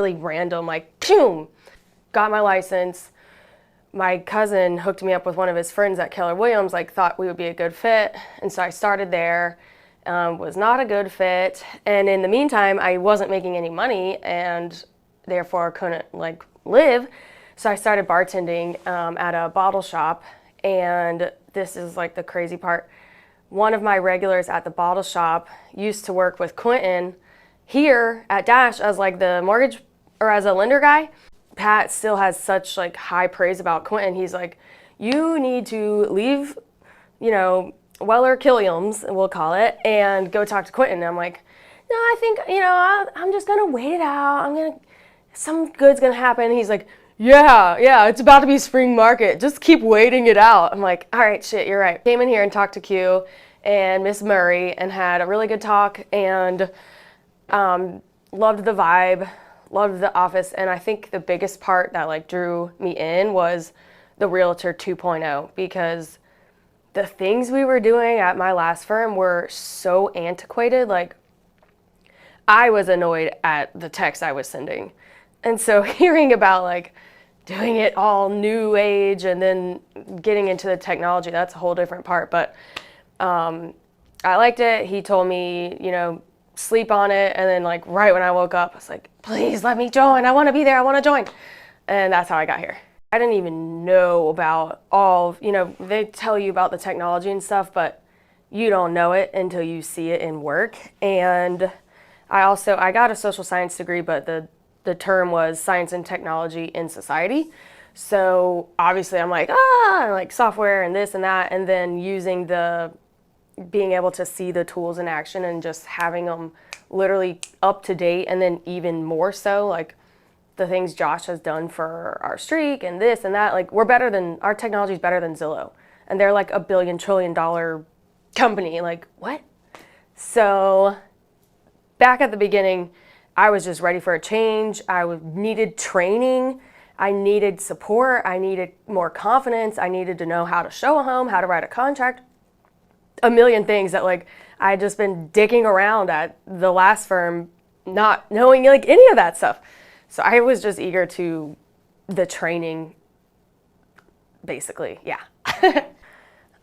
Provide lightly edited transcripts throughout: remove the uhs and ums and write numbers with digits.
really random, like, boom, got my license. My cousin hooked me up with one of his friends at Keller Williams, like thought we would be a good fit. And so I started there, was not a good fit. And in the meantime, I wasn't making any money and therefore couldn't like live. So I started bartending at a bottle shop. And this is like the crazy part. One of my regulars at the bottle shop used to work with Quentin here at Dash as like the mortgage or as a lender guy. Pat still has such like high praise about Quentin. He's like, you need to leave, Weller Killiams, we'll call it, and go talk to Quentin. And I'm like, no, I think, I'm just gonna wait it out. Some good's gonna happen. He's like, yeah, it's about to be spring market. Just keep waiting it out. I'm like, all right, shit, you're right. Came in here and talked to Q and Miss Murray and had a really good talk and loved the vibe. Loved the office, and I think the biggest part that like drew me in was the Realtor 2.0 because the things we were doing at my last firm were so antiquated. Like I was annoyed at the text I was sending. And so hearing about like doing it all new age and then getting into the technology, that's a whole different part. But I liked it. He told me, sleep on it, and then like right when I woke up I was like, please let me join, I want to be there, I want to join. And that's how I got here. I didn't even know about all, they tell you about the technology and stuff, but you don't know it until you see it in work. And I got a social science degree, but the term was science and technology in society. So obviously I'm like, like software and this and that, and then being able to see the tools in action and just having them literally up to date, and then even more so like the things Josh has done for our streak and this and that. Like our technology is better than Zillow, and they're like $1 billion trillion company. Like what? So back at the beginning, I was just ready for a change. Needed training. I needed support. I needed more confidence. I needed to know how to show a home, how to write a contract. A million things that like I had just been digging around at the last firm, not knowing like any of that stuff. So I was just eager to the training, basically, yeah.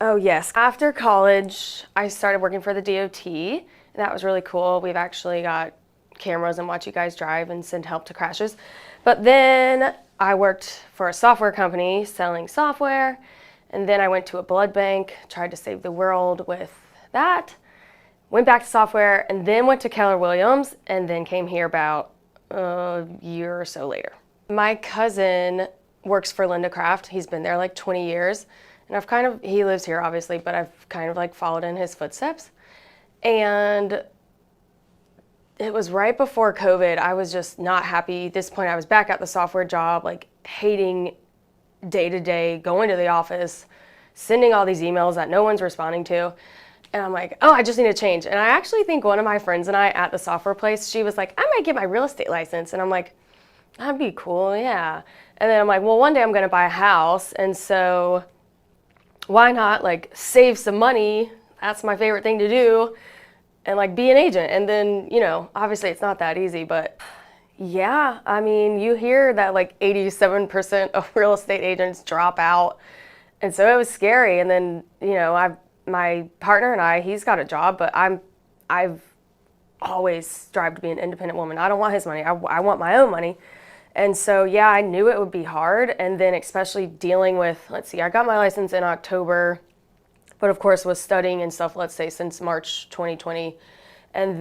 Oh yes, after college, I started working for the DOT, and that was really cool. We've actually got cameras and watch you guys drive and send help to crashes. But then I worked for a software company selling software. And then I went to a blood bank, tried to save the world with that, went back to software, and then went to Keller Williams, and then came here about a year or so later. My cousin works for Linda Craft. He's been there like 20 years, and he lives here obviously, but I've kind of like followed in his footsteps. And it was right before COVID. I was just not happy. At this point, I was back at the software job, like hating day to day, going to the office, sending all these emails that no one's responding to. And I'm like, I just need to change. And I actually think one of my friends and I at the software place, she was like, I might get my real estate license. And I'm like, that'd be cool, yeah. And then I'm like, well, one day I'm gonna buy a house. And so why not like save some money? That's my favorite thing to do. And like be an agent. And then, obviously it's not that easy, but yeah, I mean, you hear that like 87% of real estate agents drop out. And so it was scary. And then, my partner and he's got a job, but I've always strived to be an independent woman. I don't want his money. I want my own money. And so, yeah, I knew it would be hard. And then especially dealing with, I got my license in October, but of course was studying and stuff, let's say since March 2020. And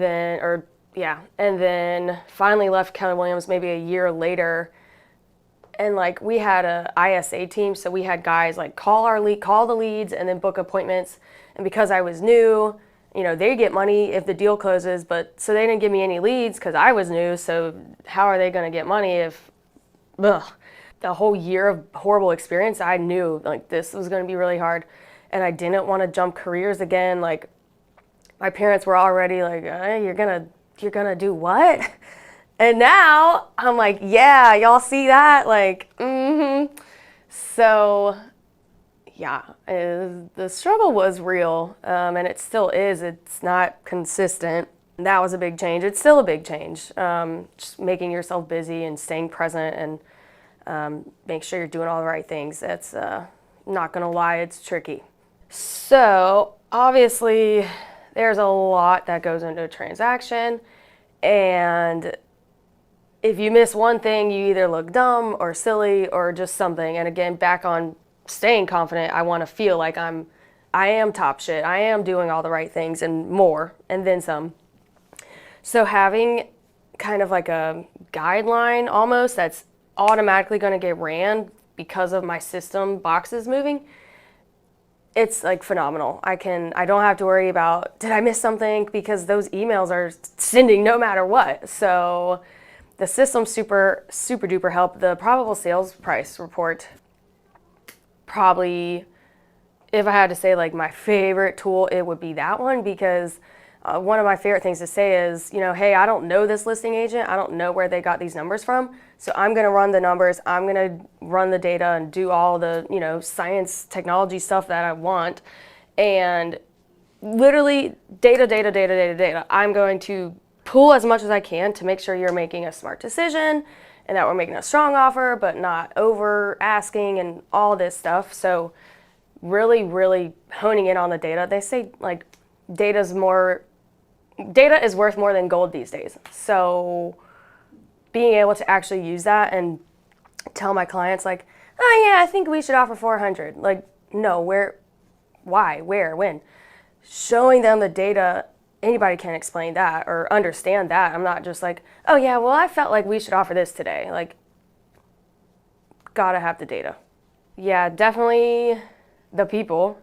then finally left Keller Williams maybe a year later. And like we had a ISA team, so we had guys like call the leads and then book appointments. And because I was new, they get money if the deal closes, but so they didn't give me any leads because I was new. So how are they going to get money if, the whole year of horrible experience, I knew like this was going to be really hard, and I didn't want to jump careers again. Like my parents were already like, you're gonna do what? And now I'm like, yeah, y'all see that? Like, So yeah, the struggle was real, and it still is. It's not consistent. That was a big change. It's still a big change. Just making yourself busy and staying present and make sure you're doing all the right things. That's not gonna lie, it's tricky. So obviously there's a lot that goes into a transaction, and if you miss one thing, you either look dumb or silly or just something. And again, back on staying confident, I want to feel like I am top shit. I am doing all the right things and more, and then some. So having kind of like a guideline almost that's automatically going to get ran because of my system boxes moving, it's like phenomenal. I don't have to worry about, did I miss something? Because those emails are sending no matter what. So the system super duper help. The probable sales price report, probably, if I had to say like my favorite tool, it would be that one, because one of my favorite things to say is, hey, I don't know this listing agent. I don't know where they got these numbers from. So I'm going to run the numbers. I'm going to run the data and do all the, science, technology stuff that I want. And literally data. I'm going to pull as much as I can to make sure you're making a smart decision and that we're making a strong offer, but not over asking and all this stuff. So really honing in on the data. They say like data is worth more than gold these days. So being able to actually use that and tell my clients like, oh yeah, I think we should offer 400. Like, no, where, why, where, when? Showing them the data, anybody can explain that or understand that. I'm not just like, oh yeah, well, I felt like we should offer this today. Like, gotta have the data. Yeah, definitely the people.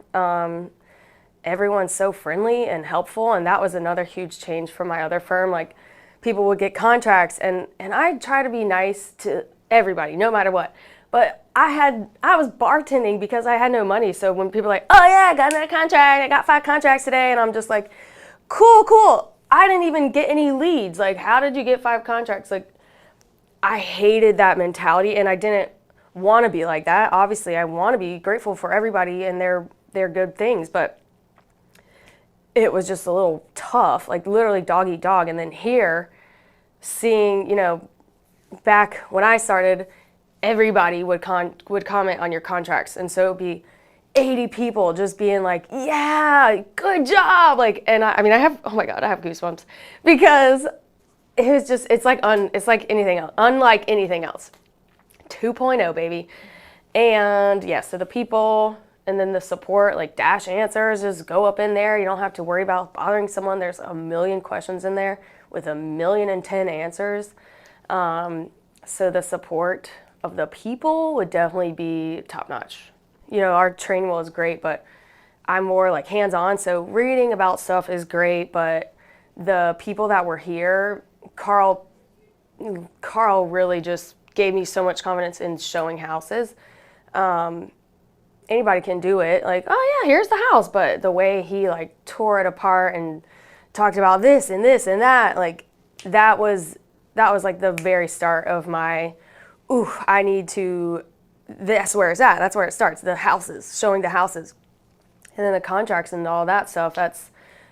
Everyone's so friendly and helpful, and that was another huge change from my other firm. Like, people would get contracts, and I try to be nice to everybody, no matter what. But I was bartending because I had no money. So when people are like, oh yeah, I got that contract, I got 5 contracts today, and I'm just like, cool. I didn't even get any leads. Like, how did you get 5 contracts? Like, I hated that mentality, and I didn't want to be like that. Obviously, I want to be grateful for everybody and their good things, but it was just a little tough, like literally dog eat dog. And then here, seeing, back when I started, everybody would comment on your contracts. And so it'd be 80 people just being like, yeah, good job. Like, and I have, oh my God, I have goosebumps, because it was just, it's like anything else, unlike anything else. 2.0, baby. And yeah, so the people, and then the support, like Dash Answers, just go up in there. You don't have to worry about bothering someone. There's a million questions in there with 1,000,010 answers. So the support of the people would definitely be top notch. Our training wheel is great, but I'm more like hands-on. So reading about stuff is great, but the people that were here, Carl really just gave me so much confidence in showing houses. Anybody can do it. Like, oh yeah, here's the house. But the way he like tore it apart and talked about this and this and that, like that was like the very start of my, I need to, that's where it's at. That's where it starts. The houses, showing the houses. And then the contracts and all that stuff, that's,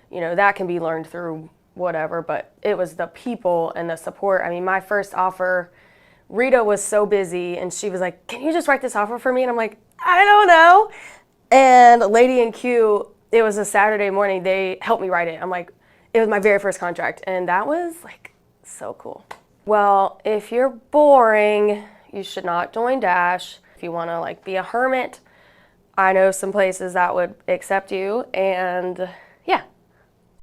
that can be learned through whatever, but it was the people and the support. I mean, my first offer, Rita was so busy and she was like, can you just write this offer for me? And I'm like, I don't know. And Lady and Q, it was a Saturday morning, they helped me write it. I'm like, it was my very first contract. And that was like so cool. Well, if you're boring, you should not join Dash. If you want to like be a hermit, I know some places that would accept you. And yeah,